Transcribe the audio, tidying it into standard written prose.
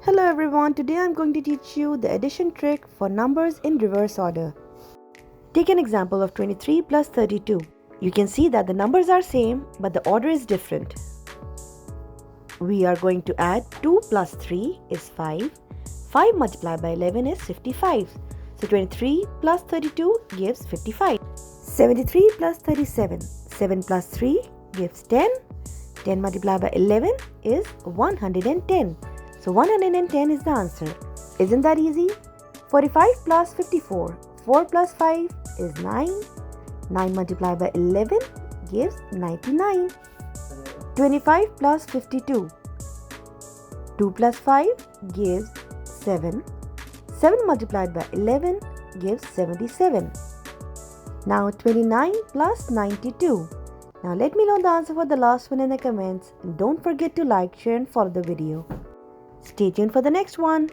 Hello everyone, today I'm going to teach you the addition trick for numbers in reverse order. Take an example of 23 plus 32. You can see that the numbers are same but the order is different. We are going to add 2 plus 3 is 5. 5 multiplied by 11 is 55. So 23 plus 32 gives 55. 73 plus 37. 7 plus 3 gives 10. 10 multiplied by 11 is 110. So 110 is the answer. Isn't that easy? 45 plus 54. 4 plus 5 is 9. 9 multiplied by 11 gives 99. 25 plus 52. 2 plus 5 gives 7. 7 multiplied by 11 gives 77. Now 29 plus 92. Now let me know the answer for the last one in the comments. And don't forget to like, share and follow the video. Stay tuned for the next one.